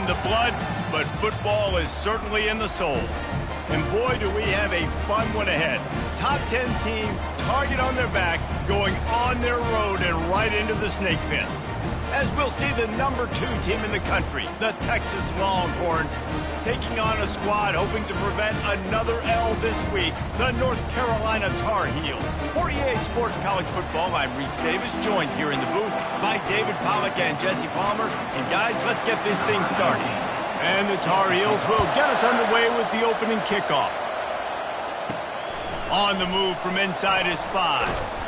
in the blood, but football is certainly in the soul. And boy, do we have a fun one ahead. Top 10 team, target on their back, going on their road and right into the snake pit. As we'll see the number 2 team in the country, the Texas Longhorns, taking on a squad hoping to prevent another L this week, the North Carolina Tar Heels. For EA Sports College Football, I'm Reese Davis, joined here in the booth by David Pollack and Jesse Palmer. And guys, let's get this thing started. And the Tar Heels will get us underway with the opening kickoff. On the move from inside is 5.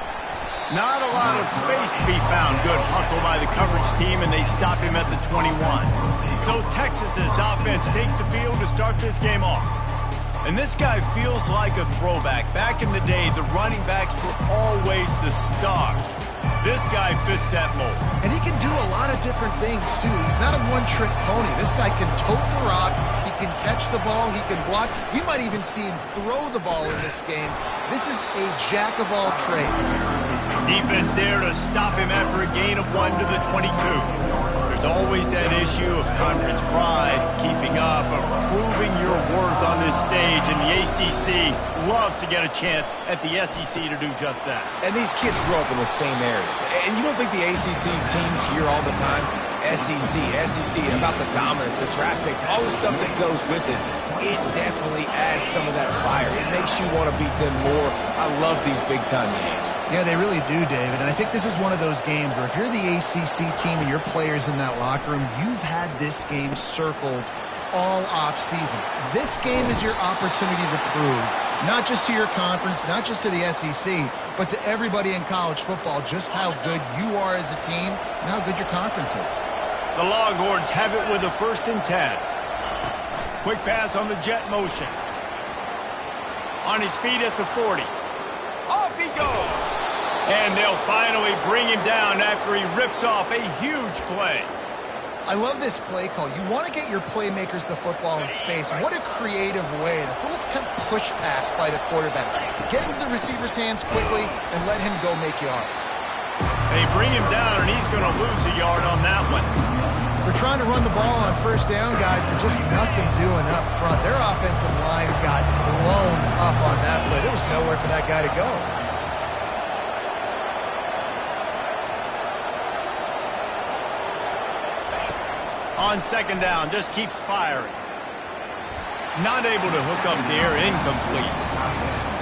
Not a lot of space to be found. Good hustle by the coverage team, and they stop him at the 21. So Texas's offense takes the field to start this game off. And this guy feels like a throwback. Back in the day, the running backs were always the stars. This guy fits that mold. And he can do a lot of different things, too. He's not a one-trick pony. This guy can tote the rock. He can catch the ball. He can block. We might even see him throw the ball in this game. This is a jack of all trades. Defense there to stop him after a gain of 1 to the 22. There's always that issue of conference pride, keeping up, of proving your worth on this stage, and the ACC loves to get a chance at the SEC to do just that. And these kids grow up in the same area. And you don't think the ACC teams hear all the time, SEC, about the dominance, the draft picks, all the stuff that goes with it. It definitely adds some of that fire. It makes you want to beat them more. I love these big-time games. Yeah, they really do, David. And I think this is one of those games where if you're the ACC team and your players in that locker room, you've had this game circled all off-season. This game is your opportunity to prove, not just to your conference, not just to the SEC, but to everybody in college football, just how good you are as a team and how good your conference is. The Longhorns have it with a 1st and 10. Quick pass on the jet motion. On his feet at the 40. Off he goes. And they'll finally bring him down after he rips off a huge play. I love this play call. You want to get your playmakers the football in space. What a creative way. This little kind of push pass by the quarterback. Get into the receiver's hands quickly and let him go make yards. They bring him down, and he's going to lose a yard on that one. We're trying to run the ball on 1st down, guys, but just nothing doing up front. Their offensive line got blown up on that play. There was nowhere for that guy to go. On 2nd down, just keeps firing. Not able to hook up there, incomplete.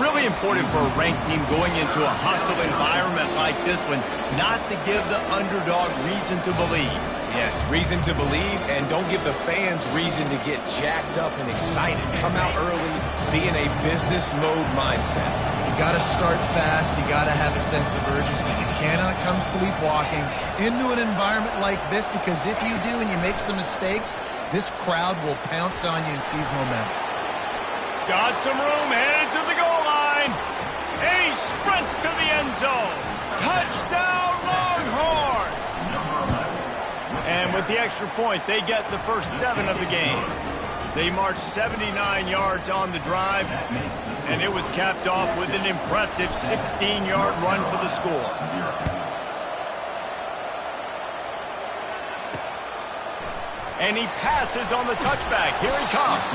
Really important for a ranked team going into a hostile environment like this one, not to give the underdog reason to believe. Yes, reason to believe, and don't give the fans reason to get jacked up and excited. Come out early, be in a business mode mindset. You got to start fast. You got to have a sense of urgency. You cannot come sleepwalking into an environment like this, because if you do and you make some mistakes, this crowd will pounce on you and seize momentum. Got some room, headed to the goal line. And he sprints to the end zone. Touchdown, Longhorns! And with the extra point, they get the first 7 of the game. They marched 79 yards on the drive, and it was capped off with an impressive 16-yard run for the score. And he passes on the touchback. Here he comes.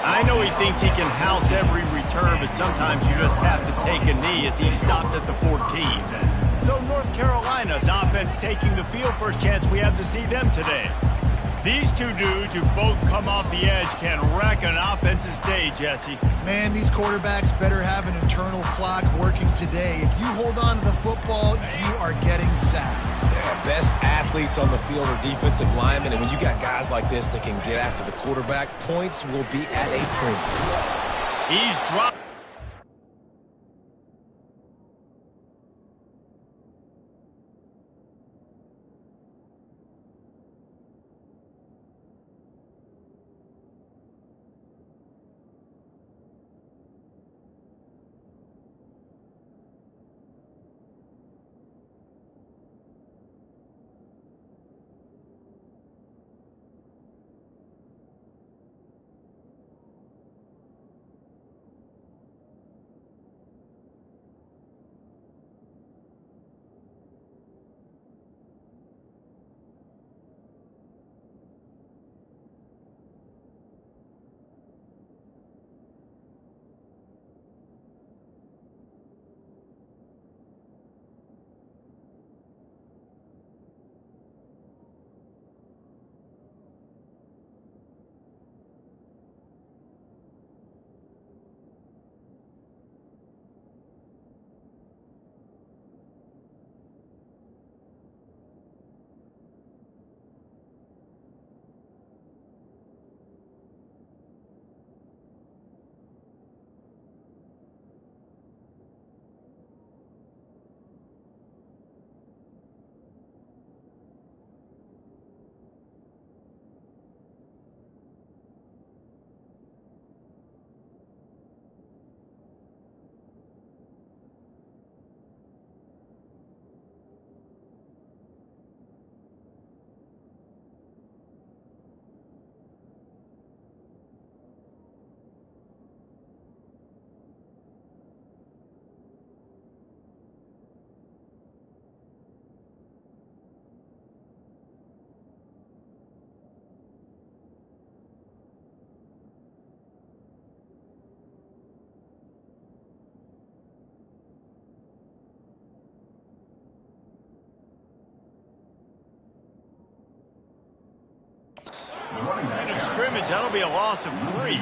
I know he thinks he can house every return, but sometimes you just have to take a knee as he stopped at the 14. So North Carolina's offense taking the field. First chance we have to see them today. These two dudes who both come off the edge can wreck an offensive day, Jesse. Man, these quarterbacks better have an internal clock working today. If you hold on to the football, you are getting sacked. Yeah, best athletes on the field are defensive linemen, and when you got guys like this that can get after the quarterback, points will be at a premium. He's dropped. Line of scrimmage, that'll be a loss of 3.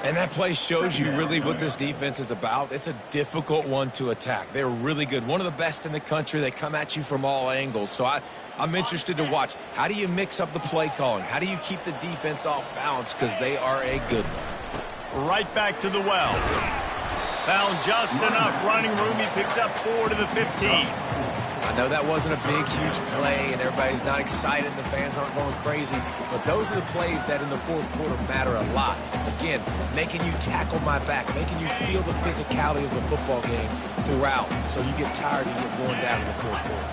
And that play shows you really what this defense is about. It's a difficult one to attack. They're really good. One of the best in the country. They come at you from all angles. So I'm interested to watch. How do you mix up the play calling? How do you keep the defense off balance? Because they are a good one. Right back to the well. Found just enough running room. He picks up 4 to the 15. I know that wasn't a big, huge play, and everybody's not excited. The fans aren't going crazy. But those are the plays that in the fourth quarter matter a lot. Again, making you tackle my back, making you feel the physicality of the football game throughout, so you get tired and you're going down in the fourth quarter.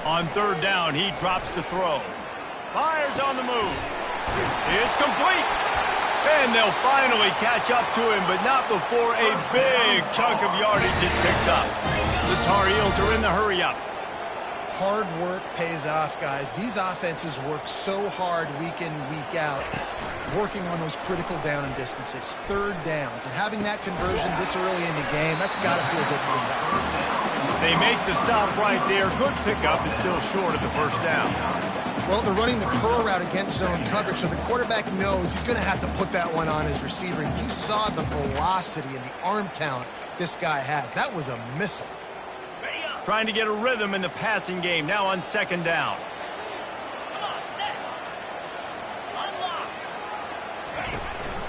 On third down, he drops to throw. Fires on the move. It's complete. And they'll finally catch up to him, but not before a big chunk of yardage is picked up. The Tar Heels are in the hurry-up. Hard work pays off, guys. These offenses work so hard week in, week out, working on those critical down distances, third downs, and having that conversion this early in the game, that's got to feel good for this offense. They make the stop right there. Good pickup, but still short of the first down. Well, they're running the curl route against zone coverage, so the quarterback knows he's going to have to put that one on his receiver. You saw the velocity and the arm talent this guy has. That was a missile. Trying to get a rhythm in the passing game, now on second down.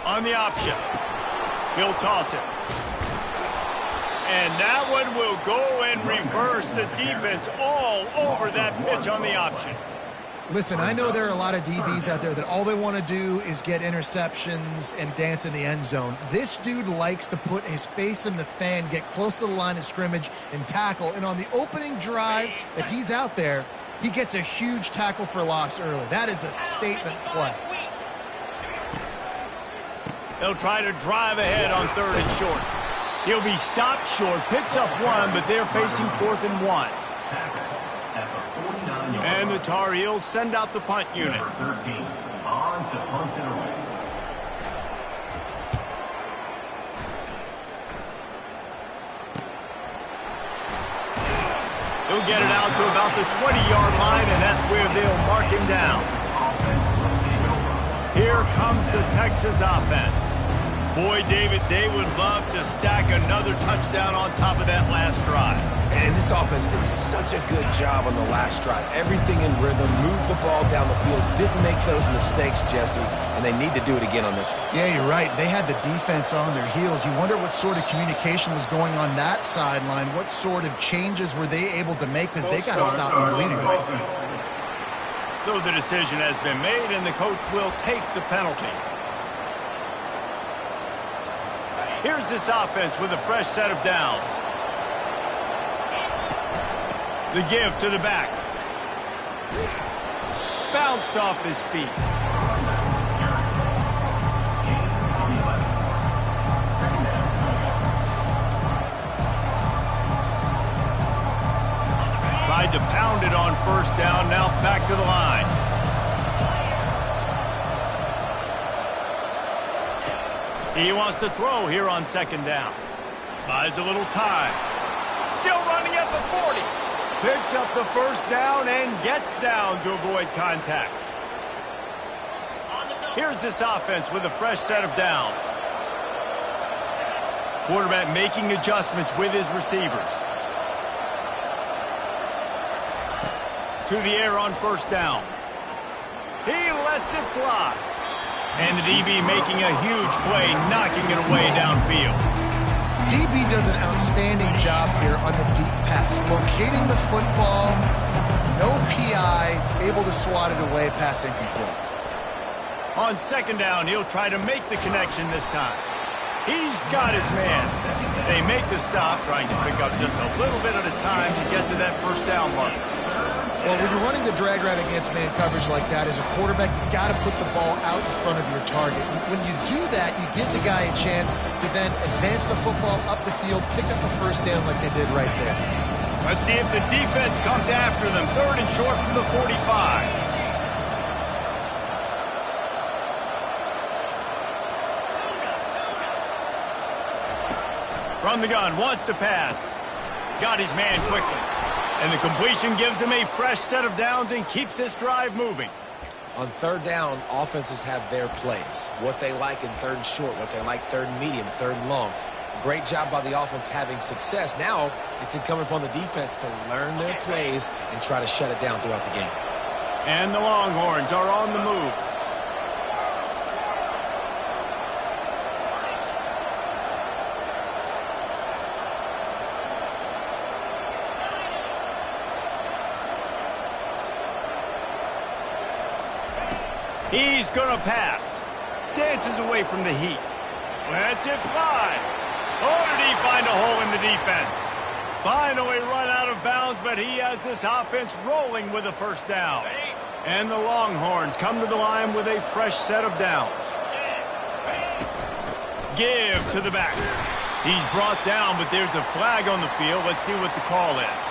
On the option. He'll toss it. And that one will go and reverse the defense all over that pitch on the option. Listen, I know there are a lot of DBs out there that all they want to do is get interceptions and dance in the end zone. This dude likes to put his face in the fan, get close to the line of scrimmage, and tackle. And on the opening drive that he's out there, he gets a huge tackle for loss early. That is a statement play. They'll try to drive ahead on third and short. He'll be stopped short, picks up 1, but they're facing 4th and 1. And the Tar Heels send out the punt unit. 13 on to punt it away. He'll get it out to about the 20-yard line, and that's where they'll mark him down. Here comes the Texas offense. Boy, David, they would love to stack another touchdown on top of that last drive. And this offense did such a good job on the last drive. Everything in rhythm, moved the ball down the field, didn't make those mistakes, Jesse, and they need to do it again on this one. Yeah, you're right. They had the defense on their heels. You wonder what sort of communication was going on that sideline. What sort of changes were they able to make, because they got to stop them bleeding. So the decision has been made, and the coach will take the penalty. Here's this offense with a fresh set of downs. The give to the back. Bounced off his feet. Tried to pound it on first down, now back to the line. He wants to throw here on second down. Buys a little time. Still running at the 40. Picks up the first down and gets down to avoid contact. Here's this offense with a fresh set of downs. Quarterback making adjustments with his receivers. To the air on first down. He lets it fly. And the DB making a huge play, knocking it away downfield. DB does an outstanding job here on the deep pass, locating the football, no PI, able to swat it away, pass incomplete. On second down, he'll try to make the connection this time. He's got his man. They make the stop, trying to pick up just a little bit at a time to get to that first down mark. Well, when you're running the drag route against man coverage like that, as a quarterback, you've got to put the ball out in front of your target. When you do that, you give the guy a chance to then advance the football up the field, pick up a first down like they did right there. Let's see if the defense comes after them. Third and short from the 45. From the gun, wants to pass. Got his man quickly. And the completion gives him a fresh set of downs and keeps this drive moving. On third down, offenses have their plays. What they like in third and short, what they like third and medium, third and long. Great job by the offense having success. Now it's incumbent upon the defense to learn their plays and try to shut it down throughout the game. And the Longhorns are on the move. He's going to pass. Dances away from the heat. Lets it fly. Oh, did he find a hole in the defense? Finally run out of bounds, but he has this offense rolling with a first down. And the Longhorns come to the line with a fresh set of downs. Give to the back. He's brought down, but there's a flag on the field. Let's see what the call is.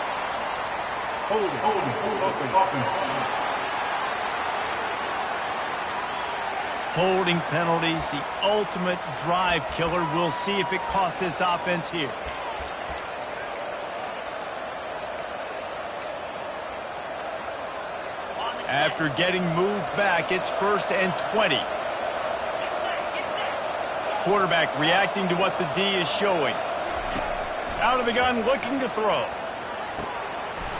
Holding penalties, the ultimate drive killer. We'll see if it costs this offense here. After getting moved back, it's 1st and 20. Quarterback reacting to what the D is showing. Out of the gun, looking to throw.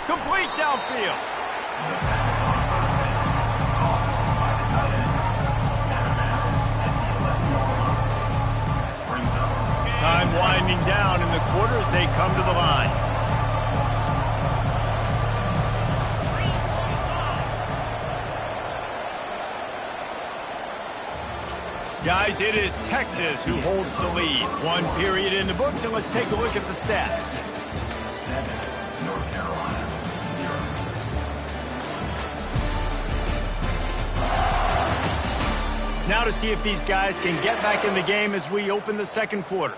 Complete downfield. Time winding down in the quarter as they come to the line. Guys, it is Texas who holds the lead. One period in the books, and let's take a look at the stats. 7, North Carolina, 0. Now to see if these guys can get back in the game as we open the second quarter.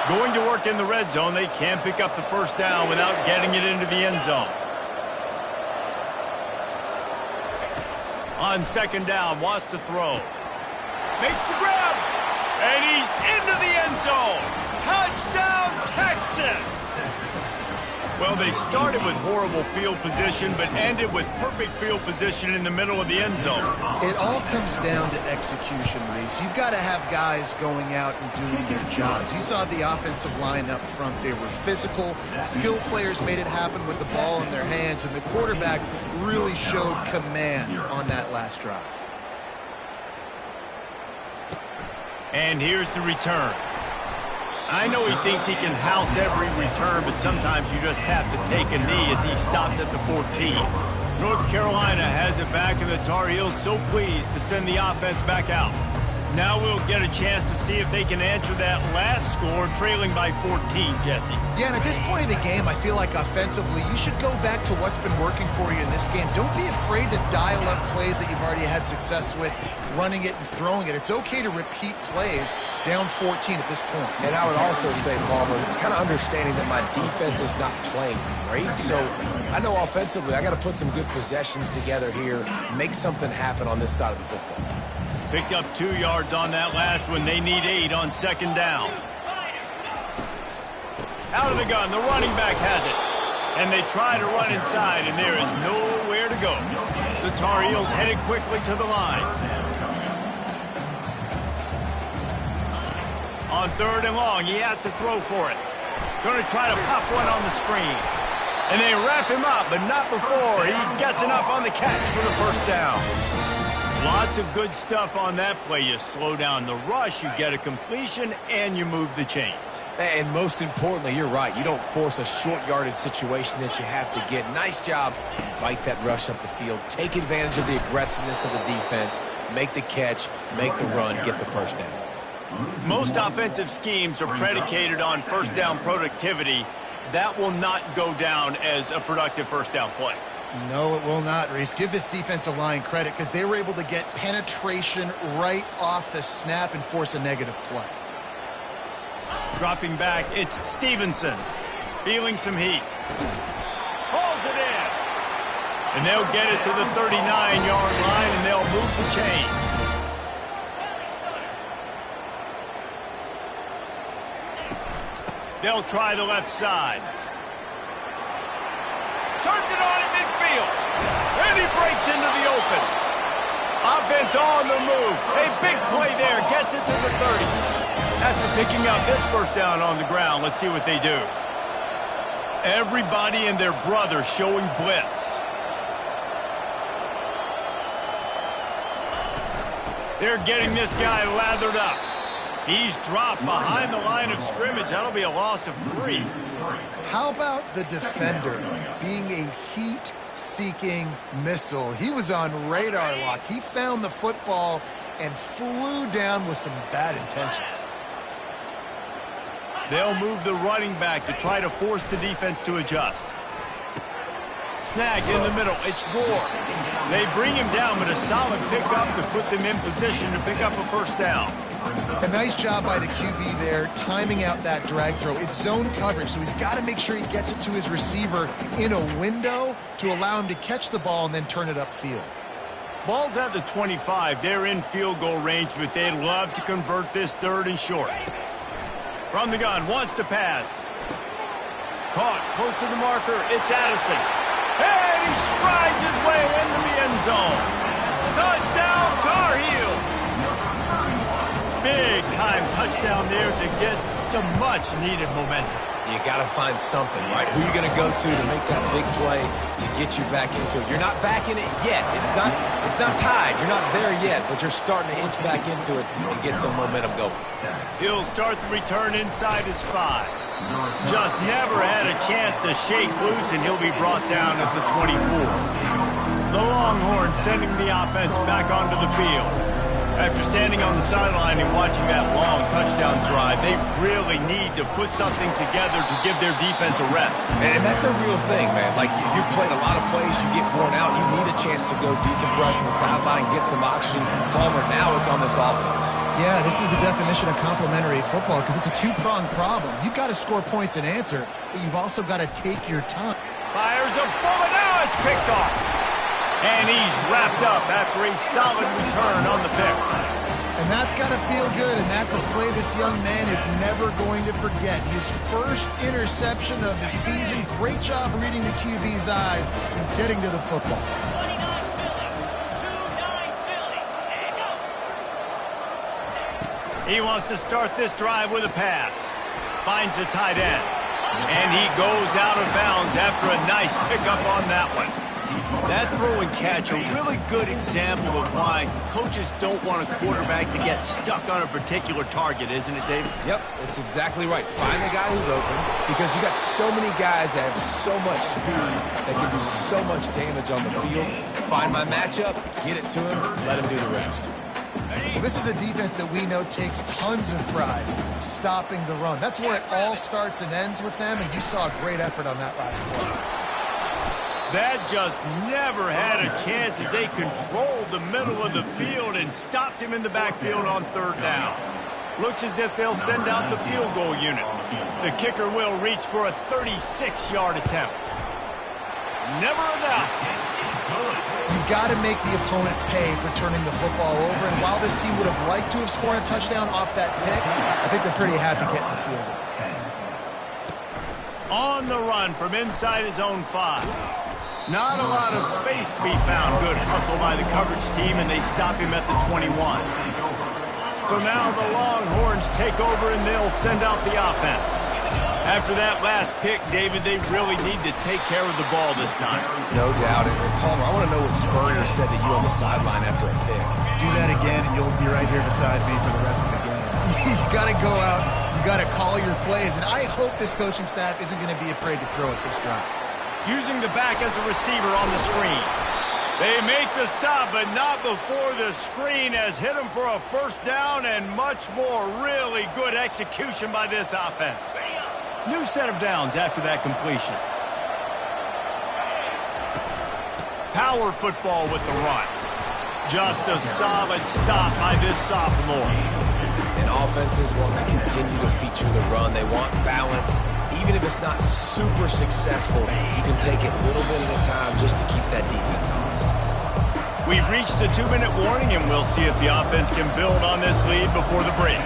Going to work in the red zone. They can't pick up the first down without getting it into the end zone. On second down, wants to throw. Makes the grab. And he's into the end zone. Touchdown, Texas! Well, they started with horrible field position, but ended with perfect field position in the middle of the end zone. It all comes down to execution, Reese. You've got to have guys going out and doing their jobs. You saw the offensive line up front. They were physical. Skilled players made it happen with the ball in their hands, and the quarterback really showed command on that last drive. And here's the return. I know he thinks he can house every return, but sometimes you just have to take a knee as he stopped at the 14. North Carolina has it back, and the Tar Heels so pleased to send the offense back out. Now we'll get a chance to see if they can answer that last score, trailing by 14, Jesse. Yeah, and at this point of the game, I feel like offensively, you should go back to what's been working for you in this game. Don't be afraid to dial up plays that you've already had success with, running it and throwing it. It's okay to repeat plays down 14 at this point. And I would also say, Palmer, kind of understanding that my defense is not playing great, so I know offensively I got to put some good possessions together here, make something happen on this side of the football. Picked up 2 yards on that last one. They need 8 on second down. Out of the gun, the running back has it. And they try to run inside, and there is nowhere to go. The Tar Heels headed quickly to the line. On third and long, he has to throw for it. Going to try to pop one on the screen. And they wrap him up, but not before he gets enough on the catch for the first down. Lots of good stuff on that play. You slow down the rush, you get a completion, and you move the chains. And most importantly, you're right. You don't force a short yardage situation that you have to get. Nice job. Invite that rush up the field. Take advantage of the aggressiveness of the defense. Make the catch, make the run, get the first down. Most offensive schemes are predicated on first down productivity. That will not go down as a productive first down play. No, it will not, Reese. Give this defensive line credit because they were able to get penetration right off the snap and force a negative play. Dropping back, it's Stevenson. Feeling some heat. Hauls it in. And they'll get it to the 39-yard line, and they'll move the chains. They'll try the left side. Turns it on in midfield. And he breaks into the open. Offense on the move. A big play there. Gets it to the 30. After picking up this first down on the ground, let's see what they do. Everybody and their brother showing blitz. They're getting this guy lathered up. He's dropped behind the line of scrimmage. That'll be a loss of 3. How about the defender being a heat-seeking missile? He was on radar lock. He found the football and flew down with some bad intentions. They'll move the running back to try to force the defense to adjust. Snagged in the middle. It's Gore. They bring him down, but a solid pickup to put them in position to pick up a first down. A nice job by the QB there, timing out that drag throw. It's zone coverage, so he's got to make sure he gets it to his receiver in a window to allow him to catch the ball and then turn it upfield. Ball's at the 25. They're in field goal range, but they'd love to convert this 3rd and short. From the gun, wants to pass. Caught, close to the marker. It's Addison. And he strides his way into the end zone. Touchdown, Tar Heels. Big-time touchdown there to get some much-needed momentum. You got to find something, right? Who are you going to go to make that big play to get you back into it? You're not back in it yet. It's not tied. You're not there yet, but you're starting to inch back into it and get some momentum going. He'll start the return inside his 5. Just never had a chance to shake loose, and he'll be brought down at the 24. The Longhorns sending the offense back onto the field. After standing on the sideline and watching that long touchdown drive, they really need to put something together to give their defense a rest. And that's a real thing, man. Like, you played a lot of plays, you get worn out, you need a chance to go decompress on the sideline, get some oxygen. Palmer, now it's on this offense. Yeah, this is the definition of complementary football because it's a two-pronged problem. You've got to score points and answer, but you've also got to take your time. Fires a bullet. Now it's picked off. And he's wrapped up after a solid return on the pick. And that's got to feel good, and that's a play this young man is never going to forget. His first interception of the season. Great job reading the QB's eyes and getting to the football. He wants to start this drive with a pass. Finds a tight end. And he goes out of bounds after a nice pickup on that one. That throw and catch, a really good example of why coaches don't want a quarterback to get stuck on a particular target, isn't it, Dave? Yep, that's exactly right. Find the guy who's open, because you got so many guys that have so much speed that can do so much damage on the field. Find my matchup, get it to him, let him do the rest. Well, this is a defense that we know takes tons of pride stopping the run. That's where it all starts and ends with them, and you saw a great effort on that last play. That just never had a chance as they controlled the middle of the field and stopped him in the backfield on 3rd down. Looks as if they'll send out the field goal unit. The kicker will reach for a 36-yard attempt. Never a doubt. You've got to make the opponent pay for turning the football over, and while this team would have liked to have scored a touchdown off that pick, I think they're pretty happy getting the field goal. On the run from inside his own 5. Not a lot of space to be found. Good hustle by the coverage team, and they stop him at the 21. So now the Longhorns take over, and they'll send out the offense. After that last pick, David, they really need to take care of the ball this time. No doubt. And Palmer, I want to know what Spurrier said to you on the sideline after a pick. Do that again, and you'll be right here beside me for the rest of the game. You got to go out. You got to call your plays, and I hope this coaching staff isn't going to be afraid to throw at this drive. Using the back as a receiver on the screen. They make the stop, but not before the screen has hit them for a first down and much more. Really good execution by this offense. New set of downs after that completion. Power football with the run. Just a solid stop by this sophomore. And offenses want to continue to feature the run. They want balance. Even if it's not super successful, you can take it a little bit at a time just to keep that defense honest. We've reached the 2-minute warning, and we'll see if the offense can build on this lead before the break.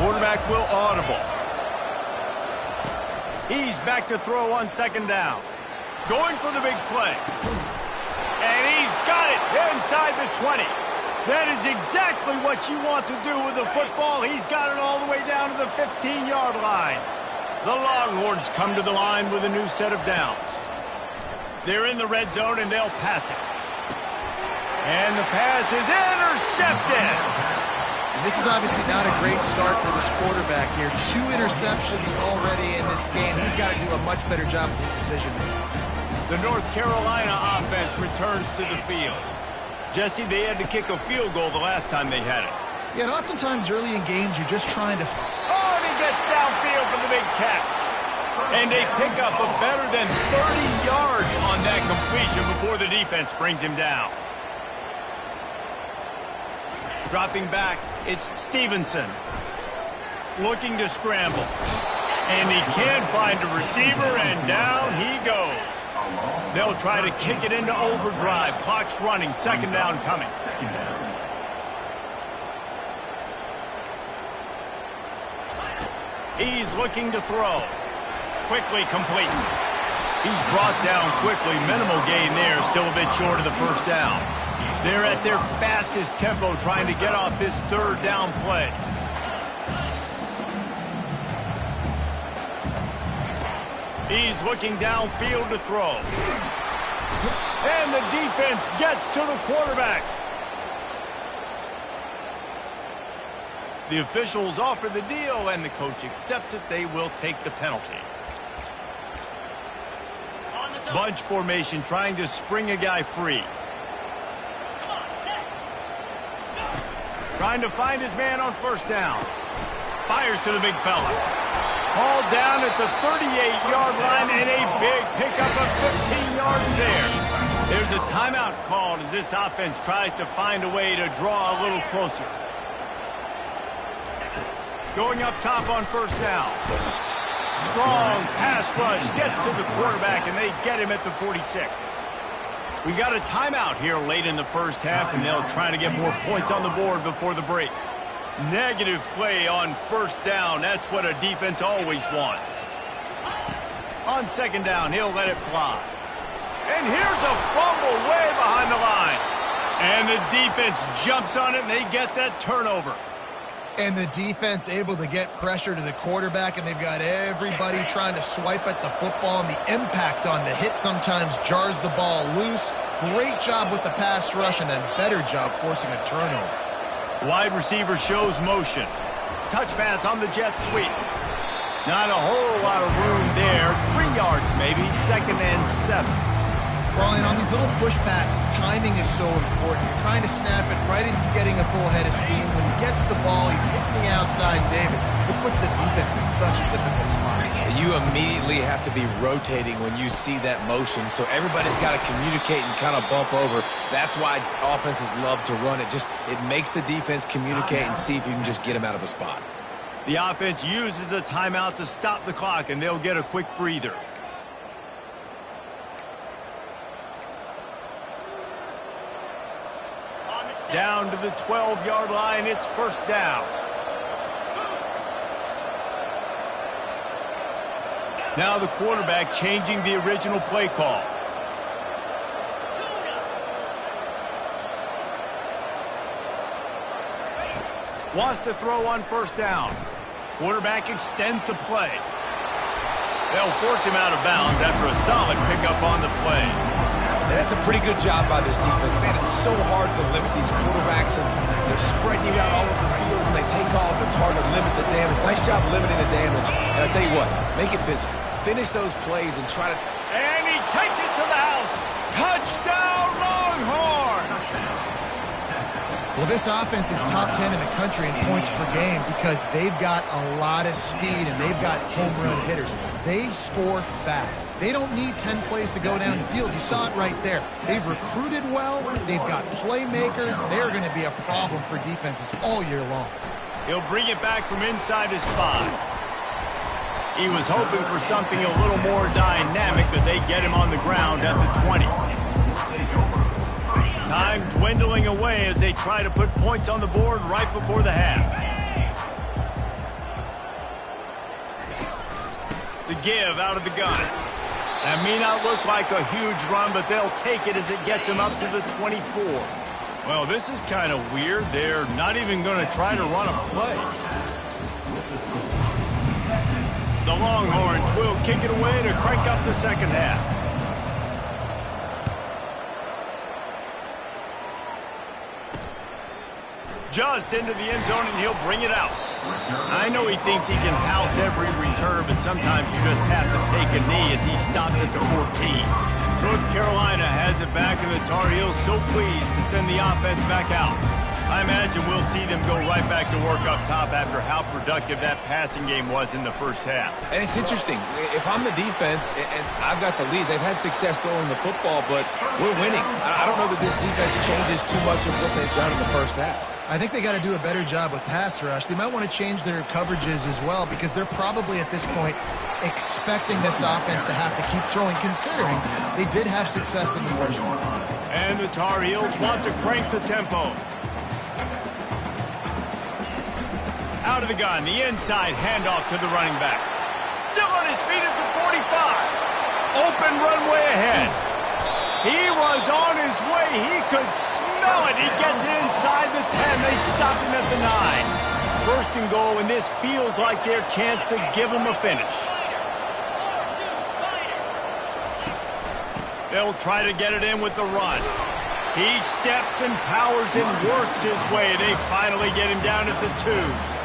Quarterback will audible. He's back to throw on second down. Going for the big play. And he's got it inside the 20. That is exactly what you want to do with the football. He's got it all the way down to the 15-yard line. The Longhorns come to the line with a new set of downs. They're in the red zone, and they'll pass it. And the pass is intercepted. And this is obviously not a great start for this quarterback here. 2 interceptions already in this game. He's got to do a much better job with his decision-making. The North Carolina offense returns to the field. Jesse, they had to kick a field goal the last time they had it. Yeah, and oftentimes early in games, you're just trying to... Oh, and he gets downfield for the big catch. And they pick up a better than 30 yards on that completion before the defense brings him down. Dropping back, it's Stevenson. Looking to scramble. And he can't find a receiver, and down he goes. They'll try to kick it into overdrive. Clock's running. Second down coming. He's looking to throw. Quickly complete. He's brought down quickly. Minimal gain there. Still a bit short of the first down. They're at their fastest tempo trying to get off this third down play. He's looking downfield to throw. And the defense gets to the quarterback. The officials offer the deal, and the coach accepts it. They will take the penalty. Bunch formation trying to spring a guy free. Trying to find his man on first down. Fires to the big fella. Hauled down at the 38-yard line, and a big pickup of 15 yards there. There's a timeout called as this offense tries to find a way to draw a little closer. Going up top on first down. Strong pass rush gets to the quarterback, and they get him at the 46. We got a timeout here late in the first half, and they'll try to get more points on the board before the break. Negative play on first down. That's what a defense always wants. On second down, he'll let it fly. And here's a fumble way behind the line. And the defense jumps on it, and they get that turnover. And the defense able to get pressure to the quarterback, and they've got everybody trying to swipe at the football, and the impact on the hit sometimes jars the ball loose. Great job with the pass rush, and then better job forcing a turnover. Wide receiver shows motion. Touch pass on the jet sweep. Not a whole lot of room there. 3 yards maybe, 2nd and 7. Well, and on these little push passes, timing is so important. You're trying to snap it right as he's getting a full head of steam. When he gets the ball, he's hitting the outside, David. It puts the defense in such a difficult spot. You immediately have to be rotating when you see that motion, so everybody's got to communicate and kind of bump over. That's why offenses love to run it. It makes the defense communicate and see if you can just get them out of a spot. The offense uses a timeout to stop the clock, and they'll get a quick breather. Down to the 12-yard line, it's first down. Now the quarterback changing the original play call. Wants to throw on first down. Quarterback extends the play. They'll force him out of bounds after a solid pickup on the play. And that's a pretty good job by this defense. Man, it's so hard to limit these quarterbacks, and they're spreading you out all over the field. When they take off, it's hard to limit the damage. Nice job limiting the damage. And I tell you what, make it physical. Finish those plays and try to... And he takes it to the house. Touchdown, Longhorns! Well, this offense is top 10 in the country in points per game because they've got a lot of speed and they've got home run hitters. They score fast. They don't need 10 plays to go down the field. You saw it right there. They've recruited well. They've got playmakers. They're going to be a problem for defenses all year long. He'll bring it back from inside his 5. He was hoping for something a little more dynamic, but they get him on the ground at the 20. Time dwindling away as they try to put points on the board right before the half. The give out of the gun. That may not look like a huge run, but they'll take it as it gets them up to the 24. Well, this is kind of weird. They're not even going to try to run a play. The Longhorns will kick it away to crank up the second half. Just into the end zone, and he'll bring it out. I know he thinks he can house every return, but sometimes you just have to take a knee as he stopped at the 14. North Carolina has it back, and the Tar Heels so pleased to send the offense back out. I imagine we'll see them go right back to work up top after how productive that passing game was in the first half. And it's interesting. If I'm the defense and I've got the lead, they've had success throwing the football, but we're winning. I don't know that this defense changes too much of what they've done in the first half. I think they got to do a better job with pass rush. They might want to change their coverages as well because they're probably at this point expecting this offense to have to keep throwing, considering they did have success in the first half. And the Tar Heels want to crank the tempo. Out of the gun, the inside handoff to the running back. Still on his feet at the 45. Open runway ahead. He was on his way. He could smell it. He gets inside the 10. They stop him at the 9. First and goal, and this feels like their chance to give him a finish. They'll try to get it in with the run. He steps and powers and works his way. They finally get him down at the 2.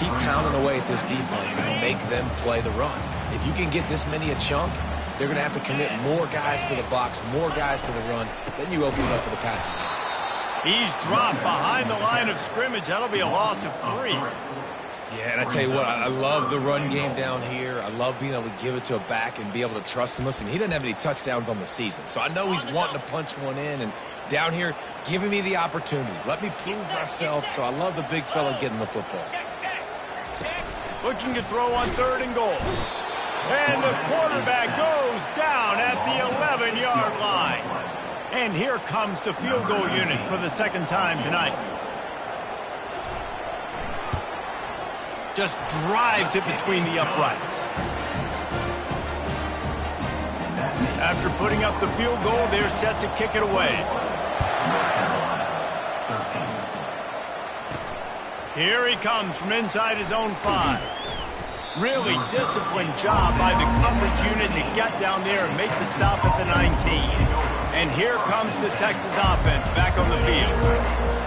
Keep pounding away at this defense and make them play the run. If you can get this many a chunk, they're going to have to commit more guys to the box, more guys to the run. Then you open it up for the passing game. He's dropped behind the line of scrimmage. That'll be a loss of 3. Yeah, and I tell you what, I love the run game down here. I love being able to give it to a back and be able to trust him. Listen, he doesn't have any touchdowns on the season, so I know he's wanting to punch one in. And down here, giving me the opportunity. Let me prove myself, so I love the big fella getting the football. Looking to throw on 3rd and goal. And the quarterback goes down at the 11-yard line. And here comes the field goal unit for the second time tonight. Just drives it between the uprights. After putting up the field goal, they're set to kick it away. Here he comes from inside his own 5. Really disciplined job by the coverage unit to get down there and make the stop at the 19. And here comes the Texas offense back on the field.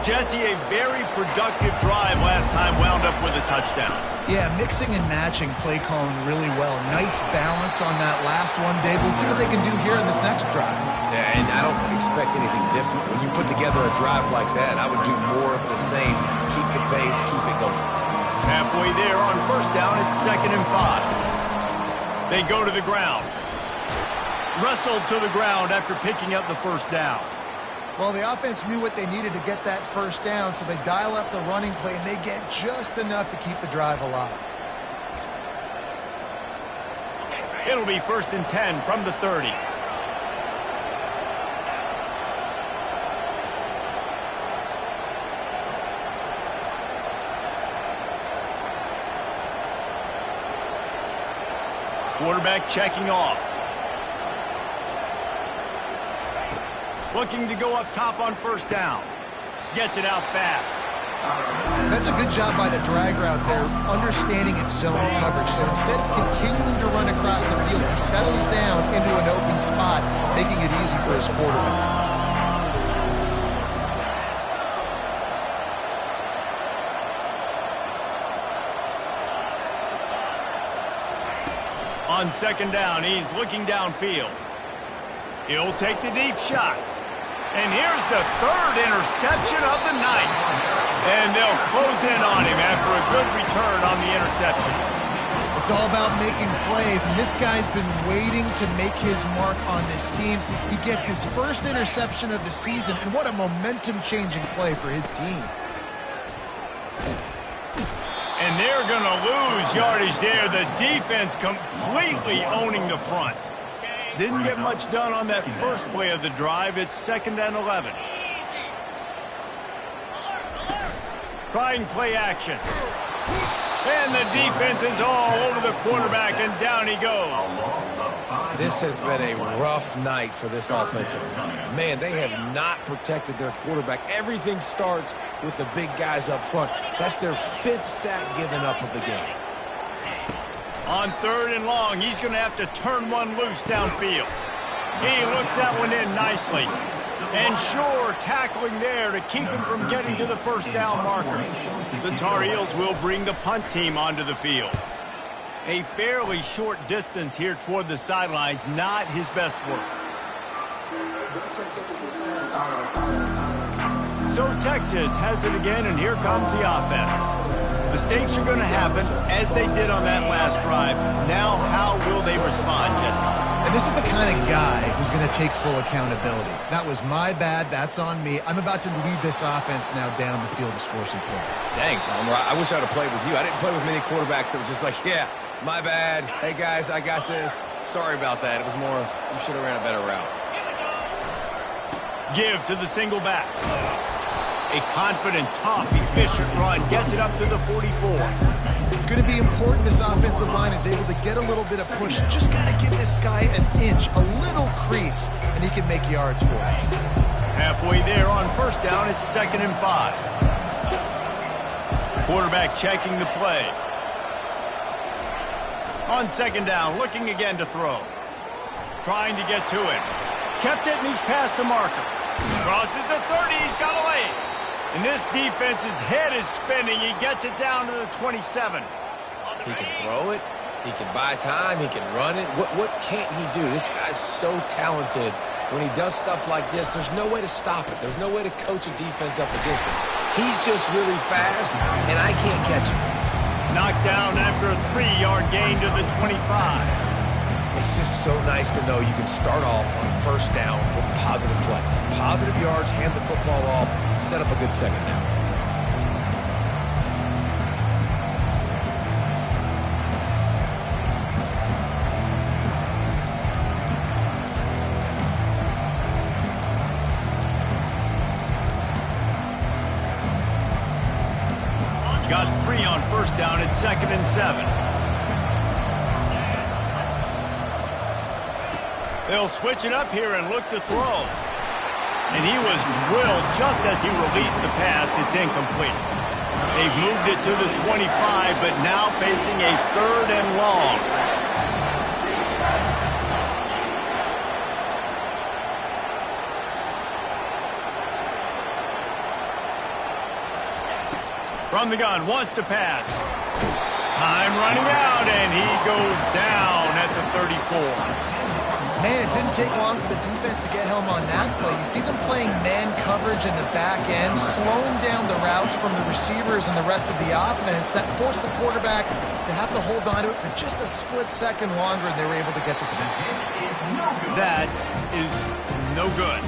Jesse, a very productive drive last time, wound up with a touchdown. Yeah, mixing and matching play calling really well. Nice balance on that last one, Dave. Let's see what they can do here in this next drive. Yeah, and I don't expect anything different. When you put together a drive like that, I would do more of the same. Keep the pace, keep it going. Halfway there on first down, it's 2nd and 5. They go to the ground. Wrestled to the ground after picking up the first down. Well, the offense knew what they needed to get that first down, so they dial up the running play, and they get just enough to keep the drive alive. It'll be 1st and 10 from the 30. Quarterback checking off. Looking to go up top on first down. Gets it out fast. That's a good job by the drag route there, understanding its zone coverage. So instead of continuing to run across the field, he settles down into an open spot, making it easy for his quarterback. On 2nd down, he's looking downfield. He'll take the deep shot. And here's the 3rd interception of the night. And they'll close in on him after a good return on the interception. It's all about making plays, and this guy's been waiting to make his mark on this team. He gets his first interception of the season, and what a momentum-changing play for his team. And they're going to lose yardage there. The defense completely owning the front. Didn't get much done on that first play of the drive. It's 2nd and 11. Trying play action. And the defense is all over the quarterback, and down he goes. This has been a rough night for this offensive line. Man, they have not protected their quarterback. Everything starts with the big guys up front. That's their 5th sack given up of the game. On 3rd and long, he's going to have to turn one loose downfield. He looks that one in nicely. And sure, tackling there to keep him from getting to the first down marker. The Tar Heels will bring the punt team onto the field. A fairly short distance here toward the sidelines, not his best work. So Texas has it again, and here comes the offense. Mistakes are going to happen, as they did on that last drive. Now, how will they respond, Jesse? And this is the kind of guy who's going to take full accountability. That was my bad. That's on me. I'm about to lead this offense now down the field to score some points. Dang, Tom, I wish I would have played with you. I didn't play with many quarterbacks that were just like, yeah, my bad. Hey, guys, I got this. Sorry about that. It was more, you should have ran a better route. Give to the single back. A confident, tough, efficient run gets it up to the 44. It's going to be important this offensive line is able to get a little bit of push. Just got to give this guy an inch, a little crease, and he can make yards for it. Halfway there on 1st down, it's 2nd and 5. Quarterback checking the play. On 2nd down, looking again to throw. Trying to get to it. Kept it, and he's past the marker. Crosses the 30, he's got away. And this defense's head is spinning. He gets it down to the 27. He can throw it. He can buy time. He can run it. What can't he do? This guy's so talented. When he does stuff like this, there's no way to stop it. There's no way to coach a defense up against this. He's just really fast, and I can't catch him. Knocked down after a 3-yard gain to the 25. It's just so nice to know you can start off on 1st down with positive plays. Positive yards, hand the football off, set up a good 2nd down. Got 3 on 1st down at 2nd and 7. They'll switch it up here and look to throw. And he was drilled just as he released the pass. It's incomplete. They've moved it to the 25, but now facing a 3rd and long. From the gun, wants to pass. Time running out, and he goes down at the 34. Man, it didn't take long for the defense to get home on that play. You see them playing man coverage in the back end, slowing down the routes from the receivers and the rest of the offense. That forced the quarterback to have to hold on to it for just a split second longer, and they were able to get the sack. That is no good.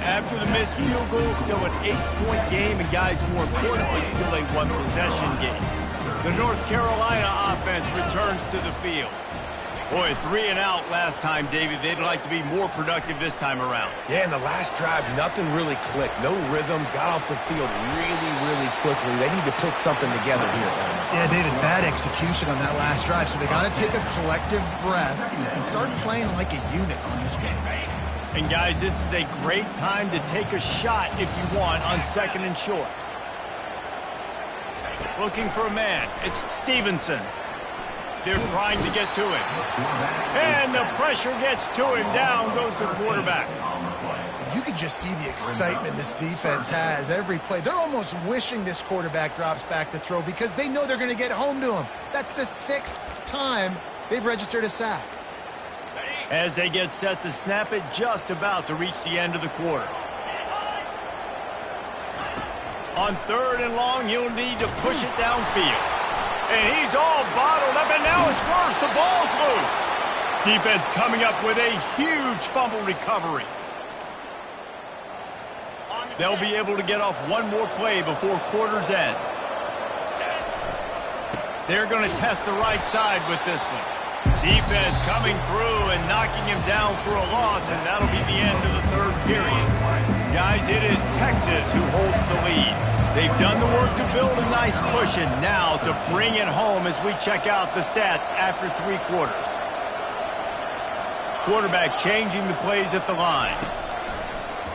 After the missed field goal, still an 8-point game, and guys, more importantly, still a 1-possession game. The North Carolina offense returns to the field. Boy, 3 and out last time, David. They'd like to be more productive this time around. Yeah, in the last drive, nothing really clicked. No rhythm, got off the field really, really quickly. They need to put something together here. Yeah, David, bad execution on that last drive, so they got to take a collective breath and start playing like a unit on this one. And, guys, this is a great time to take a shot if you want on 2nd and short. Looking for a man. It's Stevenson. They're trying to get to him. And the pressure gets to him. Down goes the quarterback. You can just see the excitement this defense has every play. They're almost wishing this quarterback drops back to throw because they know they're going to get home to him. That's the 6th time they've registered a sack. As they get set to snap it, just about to reach the end of the quarter. On 3rd and long, he'll need to push it downfield. And he's all bottled up, and now it's worse. The ball's loose. Defense coming up with a huge fumble recovery. They'll be able to get off one more play before quarter's end. They're going to test the right side with this one. Defense coming through and knocking him down for a loss, and that'll be the end of the third period. Guys, it is Texas who holds the lead. They've done the work to build a nice cushion. Now to bring it home as we check out the stats after 3 quarters. Quarterback changing the plays at the line.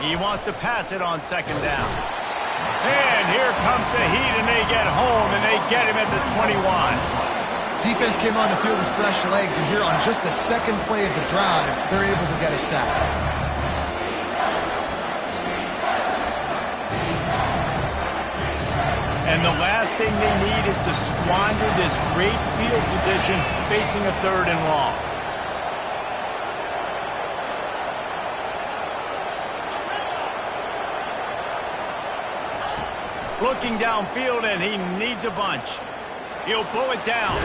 He wants to pass it on second down. And here comes the heat, and they get home, and they get him at the 21. Defense came on the field with fresh legs, and here on just the second play of the drive, they're able to get a sack. And the last thing they need is to squander this great field position facing a 3rd and long. Looking downfield, and he needs a bunch. He'll pull it down.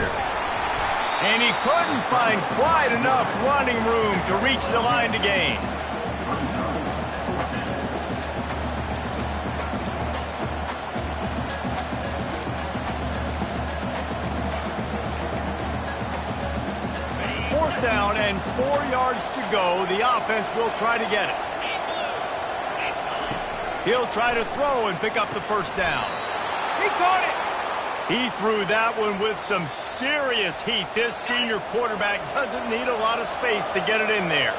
And he couldn't find quite enough running room to reach the line to gain. Fourth down and 4 yards to go. The offense will try to get it. He'll try to throw and pick up the first down. He caught it. He threw that one with some serious heat. This senior quarterback doesn't need a lot of space to get it in there.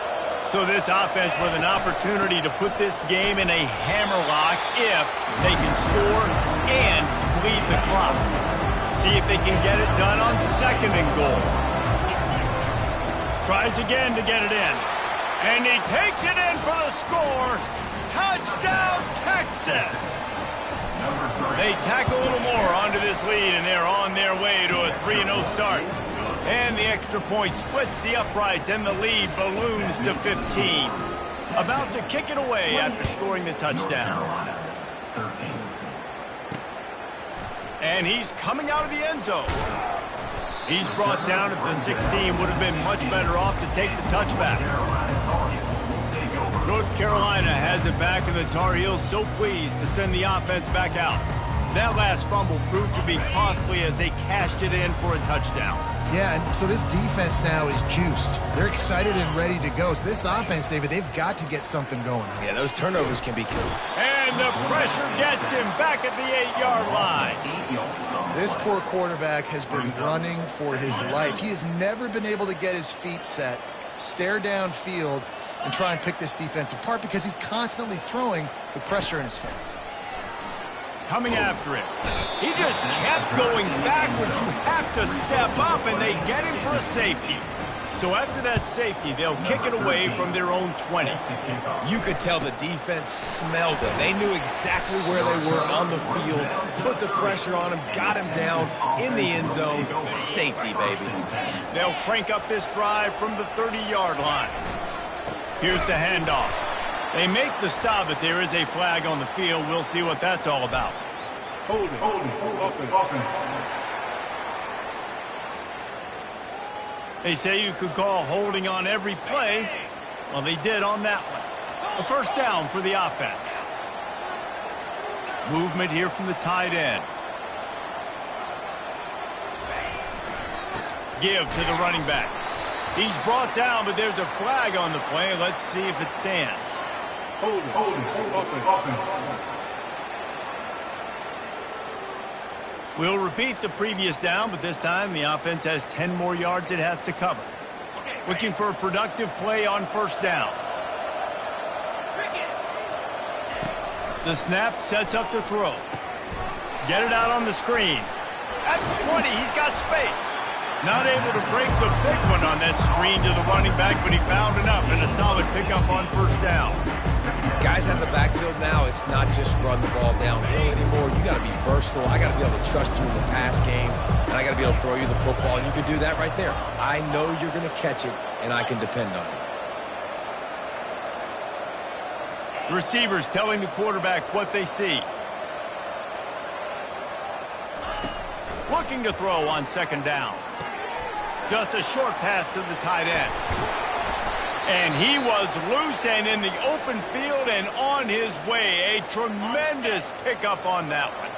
So this offense with an opportunity to put this game in a hammerlock if they can score and bleed the clock. See if they can get it done on 2nd and goal. Tries again to get it in. And he takes it in for the score. Touchdown, Texas! They tack a little more onto this lead, and they're on their way to a 3-0 start. And the extra point splits the uprights, and the lead balloons to 15. About to kick it away after scoring the touchdown. And he's coming out of the end zone. He's brought down at the 16. Would have been much better off to take the touchback. North Carolina has it back, and the Tar Heels so pleased to send the offense back out. That last fumble proved to be costly as they cashed it in for a touchdown. Yeah, and so this defense now is juiced. They're excited and ready to go. So this offense, David, they've got to get something going. Yeah, those turnovers can be key. And the pressure gets him back at the 8-yard line. This poor quarterback has been running for his life. He has never been able to get his feet set, stare downfield, and try and pick this defense apart because he's constantly throwing with pressure in his face. Coming after him. He just kept going backwards. You have to step up, and they get him for a safety. So after that safety, they'll kick it away from their own 20. You could tell the defense smelled it. They knew exactly where they were on the field, put the pressure on him, got him down in the end zone. Safety, baby. They'll crank up this drive from the 30-yard line. Here's the handoff. They make the stop, but there is a flag on the field. We'll see what that's all about. Holding, open. They say you could call holding on every play. Well, they did on that one. A first down for the offense. Movement here from the tight end. Give to the running back. He's brought down, but there's a flag on the play. Let's see if it stands. Holding, open. We'll repeat the previous down, but this time the offense has 10 more yards it has to cover. Looking for a productive play on first down. The snap sets up the throw. Get it out on the screen. At the 20, he's got space. Not able to break the big one on that screen to the running back, but he found enough and a solid pickup on first down. Guys at the backfield now, it's not just run the ball downhill anymore. You got to be versatile. I got to be able to trust you in the pass game, and I got to be able to throw you the football, and you can do that right there. I know you're going to catch it, and I can depend on it. Receivers telling the quarterback what they see. Looking to throw on second down. Just a short pass to the tight end. And he was loose and in the open field and on his way. A tremendous pickup on that one.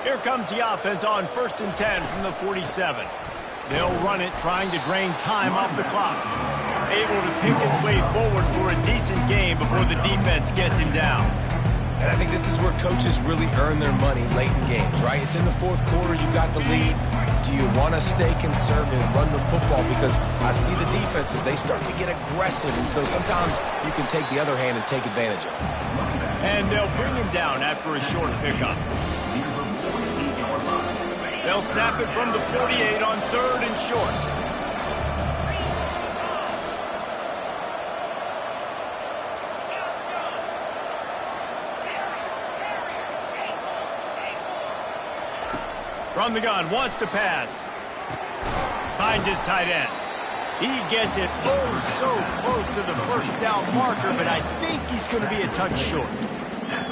Here comes the offense on 1st and 10 from the 47. They'll run it, trying to drain time off the clock. Able to pick his way forward for a decent game before the defense gets him down. And I think this is where coaches really earn their money late in games, right? It's in the fourth quarter. You got the lead. Do you want to stay conservative, run the football? Because I see the defenses, they start to get aggressive. And so sometimes you can take the other hand and take advantage of it. And they'll bring him down after a short pickup. They'll snap it from the 48 on 3rd and short. From the gun, wants to pass. Finds his tight end. He gets it so close to the first down marker, but I think he's going to be a touch short.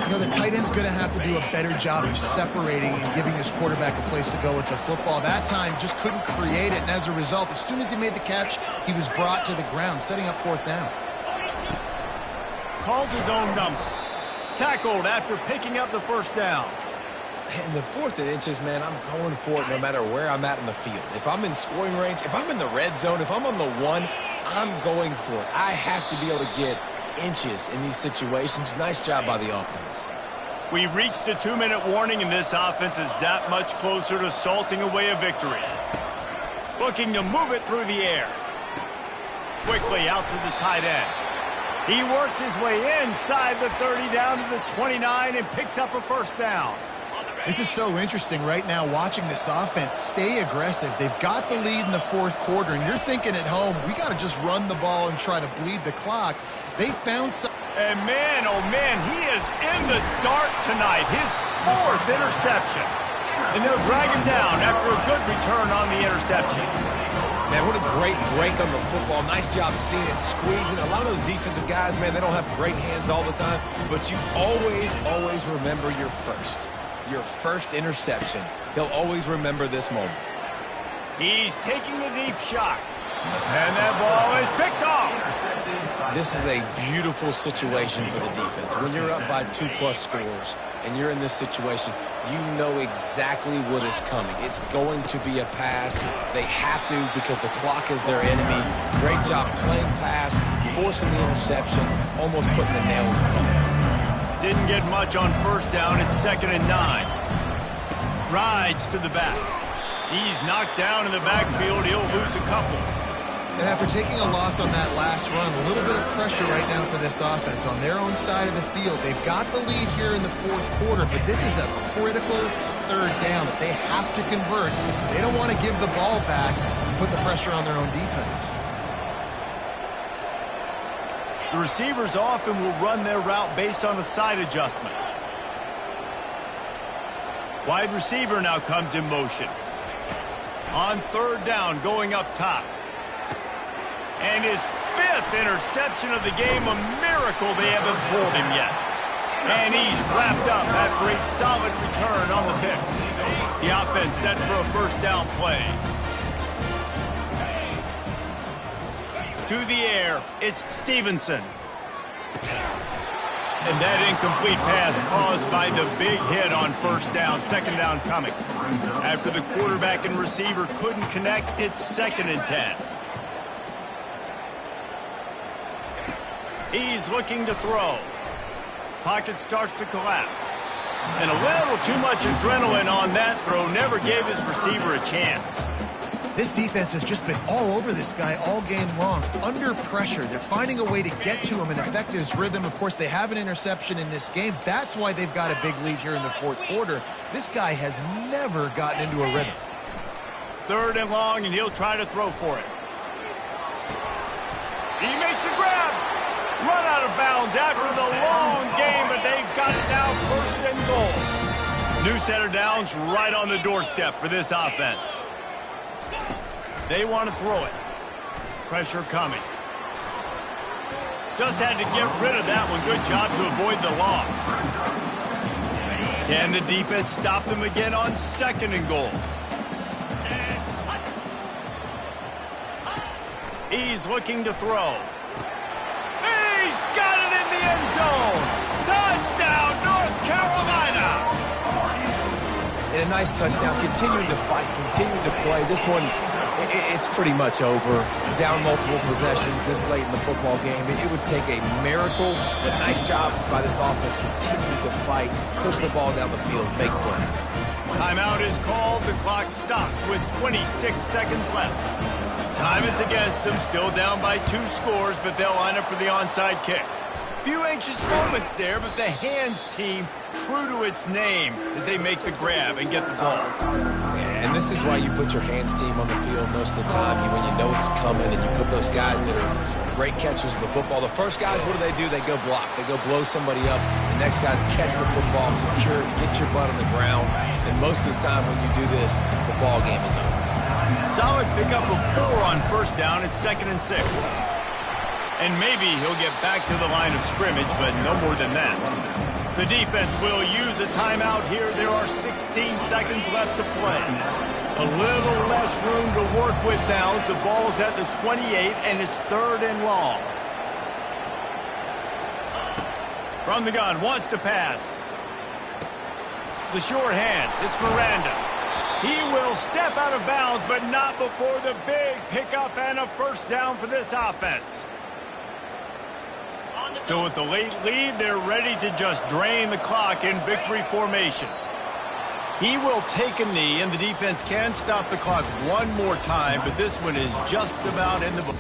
You know, the tight end's going to have to do a better job of separating and giving his quarterback a place to go with the football. That time just couldn't create it, and as a result, as soon as he made the catch, he was brought to the ground, setting up 4th down. Calls his own number. Tackled after picking up the first down. In the 4th and inches, man, I'm going for it no matter where I'm at in the field. If I'm in scoring range, if I'm in the red zone, if I'm on the 1, I'm going for it. I have to be able to get inches in these situations. Nice job by the offense. We reached the 2-minute warning, and this offense is that much closer to salting away a victory. Looking to move it through the air. Quickly out to the tight end. He works his way inside the 30 down to the 29 and picks up a first down. This is so interesting right now, watching this offense stay aggressive. They've got the lead in the 4th quarter, and you're thinking at home, we got to just run the ball and try to bleed the clock. They found some... And man, oh man, he is in the dark tonight. His 4th interception. And they'll drag him down after a good return on the interception. Man, what a great break on the football. Nice job seeing it, squeezing. A lot of those defensive guys, man, they don't have great hands all the time, but you always remember your first interception. He'll always remember this moment. He's taking the deep shot. And that ball is picked off. This is a beautiful situation for the defense. When you're up by 2+ scores and you're in this situation, you know exactly what is coming. It's going to be a pass. They have to because the clock is their enemy. Great job playing pass, forcing the interception, almost putting the nail in the coffin. Didn't get much on 1st down. It's 2nd and 9. Rides to the back. He's knocked down in the backfield. He'll lose a couple. And after taking a loss on that last run, a little bit of pressure right now for this offense on their own side of the field. They've got the lead here in the 4th quarter, but this is a critical 3rd down that they have to convert. They don't want to give the ball back and put the pressure on their own defense. The receivers often will run their route based on a side adjustment. Wide receiver now comes in motion. On 3rd down, going up top. And his 5th interception of the game, a miracle they haven't pulled him yet. And he's wrapped up after a solid return on the pick. The offense set for a first down play. To the air, it's Stevenson. And that incomplete pass caused by the big hit on 1st down, 2nd down coming. After the quarterback and receiver couldn't connect, it's 2nd and 10. He's looking to throw. Pocket starts to collapse. And a little too much adrenaline on that throw never gave his receiver a chance. This defense has just been all over this guy all game long. Under pressure, they're finding a way to get to him and affect his rhythm. Of course, they have an interception in this game. That's why they've got a big lead here in the 4th quarter. This guy has never gotten into a rhythm. 3rd and long, and he'll try to throw for it. He makes a grab. Run out of bounds after the long game, but they've got it now 1st and goal. New set of downs right on the doorstep for this offense. They want to throw it. Pressure coming. Just had to get rid of that one. Good job to avoid the loss. Can the defense stop them again on 2nd and goal? He's looking to throw. He's got it in the end zone. Touchdown, North Carolina. And a nice touchdown, continuing to fight, continuing to play. This one, it's pretty much over. Down multiple possessions this late in the football game. It would take a miracle, but nice job by this offense continuing to fight, push the ball down the field, make plays. Timeout is called. The clock stopped with 26 seconds left. Time is against them, still down by 2 scores, but they'll line up for the onside kick. Few anxious moments there, but the hands team true to its name as they make the grab and get the ball. And this is why you put your hands team on the field most of the time, when you know it's coming, and you put those guys that are great catchers of the football. The first guys, what do? They go block. They go blow somebody up. The next guys catch the football, secure it, get your butt on the ground. And most of the time when you do this, the ball game is over. Solid pickup of 4 on first down. It's 2nd and 6. And maybe he'll get back to the line of scrimmage, but no more than that. The defense will use a timeout here. There are 16 seconds left to play. A little less room to work with now as the ball's at the 28 and it's 3rd and long. From the gun, wants to pass. The short hands, it's Miranda. He will step out of bounds, but not before the big pickup and a first down for this offense. So with the late lead, they're ready to just drain the clock in victory formation. He will take a knee, and the defense can stop the clock one more time, but this one is just about in the book.